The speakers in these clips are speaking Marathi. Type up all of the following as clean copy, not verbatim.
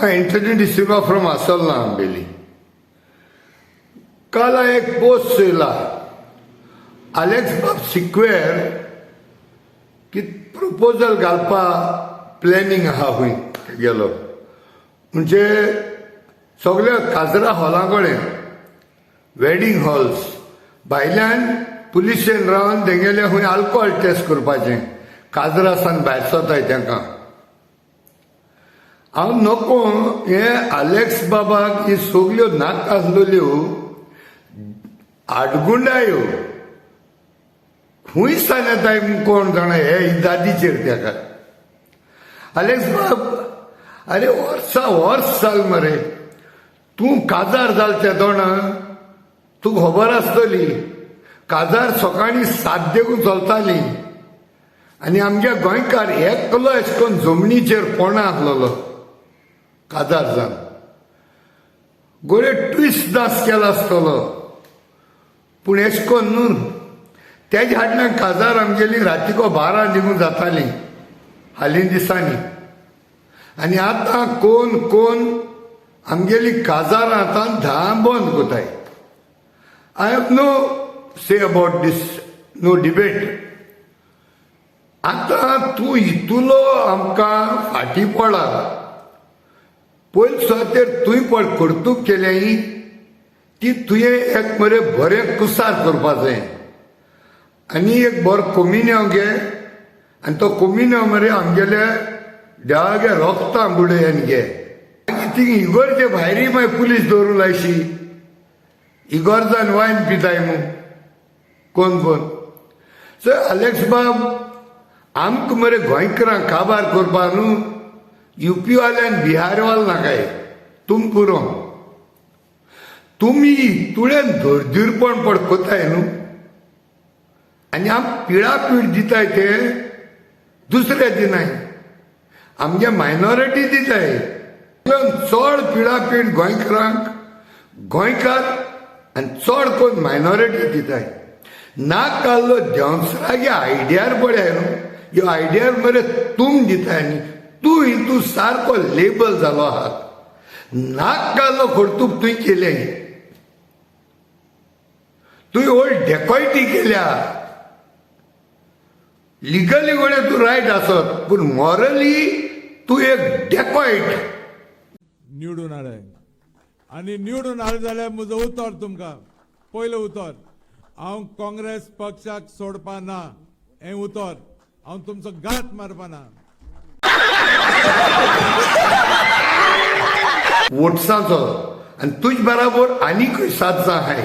एंटनी डिसिल्वा फ्रॉम असलना आंबेली. काल हांवें एक पोस्ट चोयला अलेक्स बाब सिक्वेर की प्रपोजल घालपा प्लॅनिंग आहा हूंय गेलो म्हणजे सगळ्या काजरा हॉलां कडेन वेडिंग हॉल्स भायल्यान पुलिशेन रावन तेंगेले हूंय आल्कोहोल टेस्ट करपाचें काजरा सान भायर सरताय तांकां. हांव नको हे अलेक्स बाबाक ही सगल्यो नाक आसलेल्यो आडगुंडायो खूंय सान येताय कोण जाणा हे इजादीचेर तेका. अलेक्स बाब अरे वर्स जाल मरे तूं काजार जालच्या दोणा तूं खबर आसतली काजार सकाळी 7 देखून चलताली आनी आमच्या गोंयकार एकलो अशें करून जमनीचेर पोणा आसलेलो काजार जावन गोळे ट्विस्ट दास केला आसतलो पूण अशें करून न्हू तेजे हाडल्यान काजार आमगेली रातीको 12 निघून जाताली हालीं दिसांनी. आनी आतां कोण कोण आमगेली काजारां आतां 10 बंद कोताय. I have no say about this no debate. आतां तूं हितूलो आमकां फाटीं पडला पयलीं सुवातेर तुवें पड कर्तूब केलें ती तुवें एक मरे बरें कुसार करपा जाय आनी एक बरो कोमिन्यो घे आनी तो कोमिन्यो मरे आमगेले देवागे रोगतां बुडयन घे. थिंग इगोरचे भायरी मागीर पुलीस दवरूं लायशी इगोर्जान वायन पिताय मू कोण कोण. सो अलेक्स बाब आमकां मरे गोंयकारांक काबार करपा न्हू युपी वाल्यान बिहार वाल नाकाय तुम पुरो तुमी तुळेन धोरधीरपण पड कोताय न्हू आनी आम पिळापीळ दिताय ते दुसरे दिनाय आमगे मायनॉरिटी दिताय चड पिळापीळ गोंयकारांक गोंयकार आनी चड कोण मायनॉरिटी दिताय. नाक काल्लो देंवसरागे आयडियार पळय न्हू ह्यो आयडियार मरे तुम दिताय न्ही तूं हितू सारको लेबल जालो आहा. नाक काल्लो खर्तूब तुवें केलें तुवें ओल्ड डेकॉयटी केल्या लिगली गोळे तूं रायट आसत पूण मॉरली तूं एक डेकॉयट. निवडून हाडय आनी निवडून हाड जाल्यार म्हजो उतर तुमकां पयलो उतर हांव काँग्रेस पक्षाक सोडपा ना हें उतर हांव तुमचो घात मारपा ना. वोट्सांचो आनी तुज बराबर आनीकूय 7 जाण आहाय.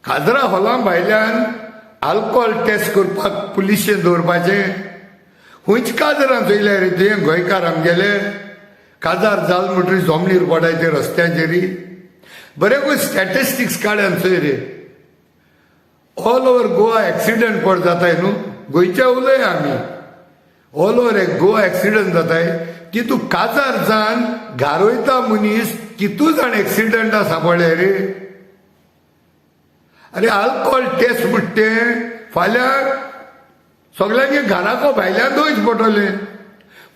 काजरा हॉलां भायल्यान आल्कोहोल टेस्ट करपाक पुलिशेन दवरपाचें खंयच काजरां चोयल्या रे तुवें गोंयकार आमगेले काजार जाल म्हणटरी जमनीर पडाय ते रस्त्याचेरी बरे कोण स्टॅटिस्टिक्स काड्यान चोय रे. ऑल ओव्हर गोवा एक्सिडंट पड जाताय न्हू गोंयचे उलय आमी ऑल ओव्हर गोवा एक्सिडंट जाताय तितू काजार जावन घारोयता मनीस कितू जाण एक्सिडंटा सांपडले रे. अरे आल्कोहोल टेस्ट म्हणटे फाल्यां सगळ्यांगे घराको भायल्यान दोश पडटले.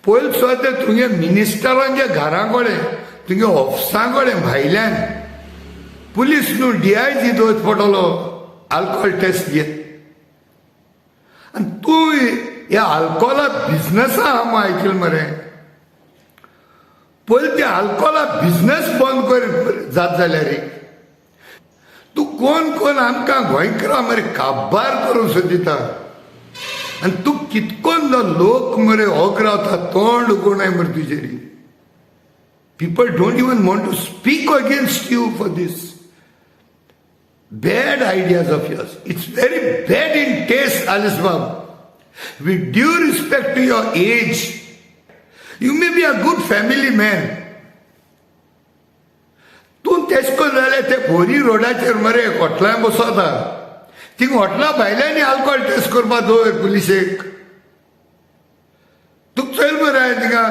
पयलीं सुद्दां तुगे मिनिस्टरांगे घरां कडेन तुगे ऑफिसां कडेन भायल्यान पुलीस न्हू DIG दोश पडटलो आल्कोहोल टेस्ट घेत. आनी तूं ह्या आल्कोहोला बिजनसा आहा म्हूण आयकलां मरे. पयलीं ते आल्कोहोला बिजनस बंद कर जात जाल्यार रे तूं कोण कोण आमकां गोंयकारां मरे काबार करूंक सोदिता आनी तूं कितकोन लोक मरे होग रावता तोंड उगोवनाय मरे तुजेरी. People don't even want to speak against you for this bad ideas of yours. It's very bad in taste, Alice Bab. With due respect to your age, you may be a good family man. तूं तेशको जाल्यार ते बोरी रोडाचेर मरे हॉटलां बसता थिंग हॉटलां भायल्यांनी आल्कोहोल टेस्ट करपा दवर पुलिशेक तुका चोयल मरे हांवें थिंगा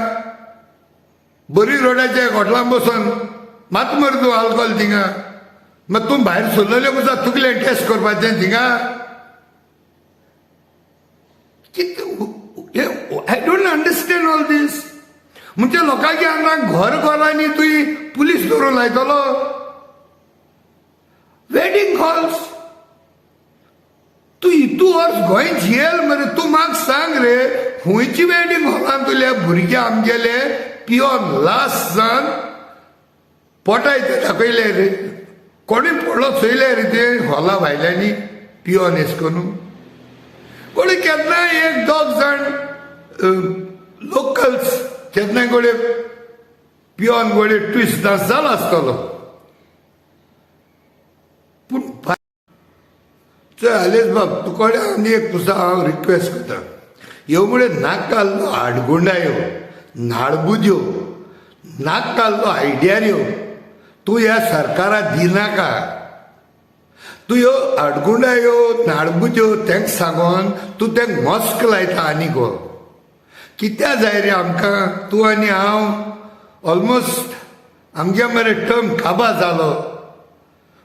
बोरी रोडाच्या हॉटलां बसून मात मरे तूं आल्कोहोल थिंगा मग तूं भायर सरलेले कसो तुगलें टेस्ट करपाचें थिंगा I don't understand all all these म्हणजे लोकांच्या हांगा घरांनी तुई पुलीस दवरून लायतलो वेडिंग हॉल्स तू इतू वर्स गोंय झेल मरे तू म्हाका सांग रे खंयची वेडिंग हॉलान तुले भुरगे आमगेले पियोन लास्ट जावन पोटाय ते दाखयले रे कोणी पडलो चोयले रे ते हॉला भायल्यांनी पियोन एस करून कोणी केन्नाय एक दोग जाण लोकल्स केन्नाय गोडे पियोन गोडे ट्विस्ट डान्स जालो आसतलो पूण आलेच बाब तुकोडे आनी एक तुझा हांव रिक्वेस्ट करता ह्यो मुळे नाक घाल्लो आडगुंडायो नाळबुद्यो नाक घाल्लो आयडियाऱ्यो तूं ह्या सरकाराक दिनाका तूं ह्यो आडगुंडायो नाळबुद्यो तांकां सांगोन तूं तांकां मस्क लायता आनी गो कित्या जाय रे आमकां तूं आनी हांव ऑलमोस्ट आमगे मरे टर्म काबार जालो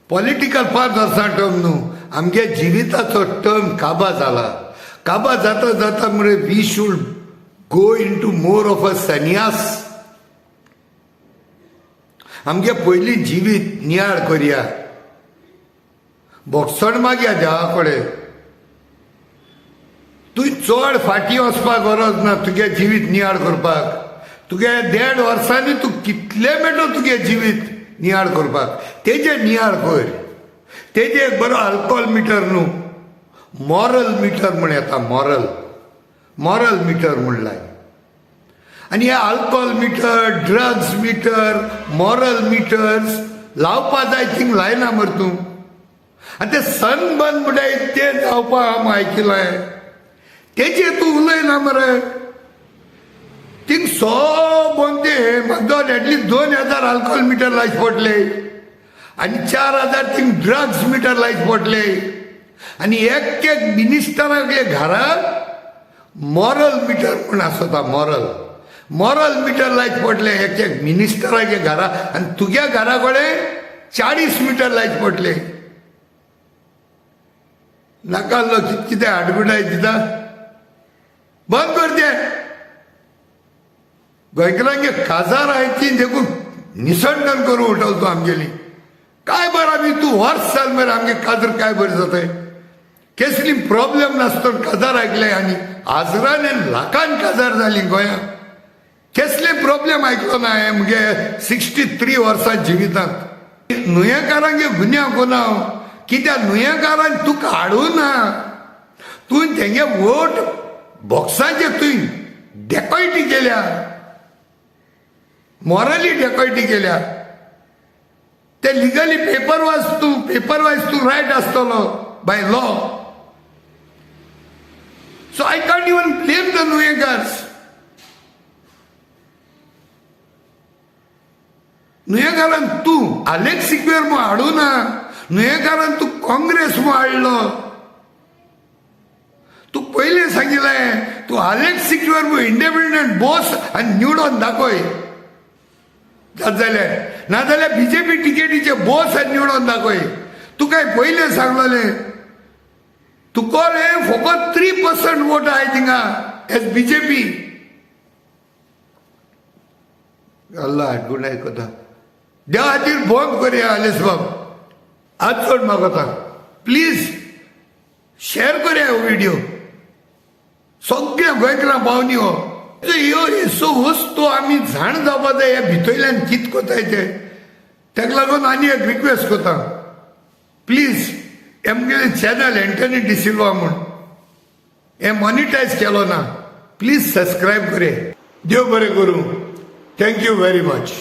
पॉलिटिकल 5 वर्सां टर्म न्हू आमगे जिविताचो टर्म काबार जाला काबार जाता जाता मरे we should go into more of a sanyas आमगे पयलीं जिवीत नियाळ करया बोगसण मागया देवा कडेन तुवें चड फाटीं वचपाक गरज ना तुगे जिवीत नियाळ करपाक तुगे 1.5 वर्सांनी तूं कितले मेळटो तुगे जिवीत नियाळ करपाक तेजे नियाळ कर तेजे एक बरो अल्कोहोल मिटर न्हू मॉरल मिटर म्हण येता मॉरल मिटर म्हण लाय आनी हे alcohol meter drugs meter moral meters लावपा जाय थिंग लायना मरे तूं आनी ते सनबर्न म्हणटाय ते जावपा हांव आयकिलां तेजे तूं उलयना मरे थिंग सोबोन ते म्हाका एटलीस्ट 2000 अल्कोहोल मिटर लायचे पडले आनी 4000 थिंग ड्रग्स मिटर लायचे पडले आनी एक मिनिस्टरांगे घरात मॉरल मिटर म्हूण आसता मॉरल मिटर लायचे पडले एक मिनिस्टरांगे घरा आनी तुगे घरा कडेन 40 मिटर लायचे पडले नाका कितें आडगुडाय दिता बंद कर ते गोंयकारांगे काजार आयची देखून निसंडन करून उठवल तूं आमगेली काय बरं आमी तूं वर्स जाल मरे आमगे काजर काय बरें जाताय कसली प्रॉब्लेम नासतो काजार आयकले आनी आजरान लाखान काजार जाली गोंयांत कसले प्रॉब्लेम आयकलो ना हे मुगे 63 वर्सां जिवितांत नुयेकारांगे गुन्यांव कोनाव कित्याक नुयेकारान तुका हाडूना तुवें तेंगे वोट बॉक्साचे तुवें डेकॉयटी केल्या मॉरली डेकॉयटी केल्या ते लिगली पेपर वायज तूं रायट आसतलो by law so I can't even blame the नुयेकार्स नुयेकारान तूं आलेक्स सिक्वेर मो हाडूना नुयेकारान तूं काँग्रेस मो हाडलो तूं पयलें सांगिल्लें तूं आलेक्स सिक्वेर मो इंडिपेंडंट बॉस आनी निवडून दाखय जाल्यार नाजाल्यार बीजेपी टिकेटीचे बॉस आनी निवडून दाखय तूं काय पयलें सांगलोलें तुका रे फकत 3% वोट आहाय थिंगा एज बीजेपी अल्ला हाडगुंडाय कोता देवा खातीर बंद करया आलेस बाब आज चड मागता प्लीज शेअर करया हो व्हिडिओ सगळ्या गोंयकारांक पावनी हो ह्यो हेसो वस्तू आमी जाण जावपा जाय ह्या भितरल्यान कित कोताय ते ताका लागून आनी एक रिक्वेस्ट कोता प्लीज आमगेलें चॅनल एंटनी डिसिल्वा म्हूण हें मॉनिटायज केलो ना प्लीज सबस्क्रायब करे देव बरें करूं थँक्यू व्हेरी मच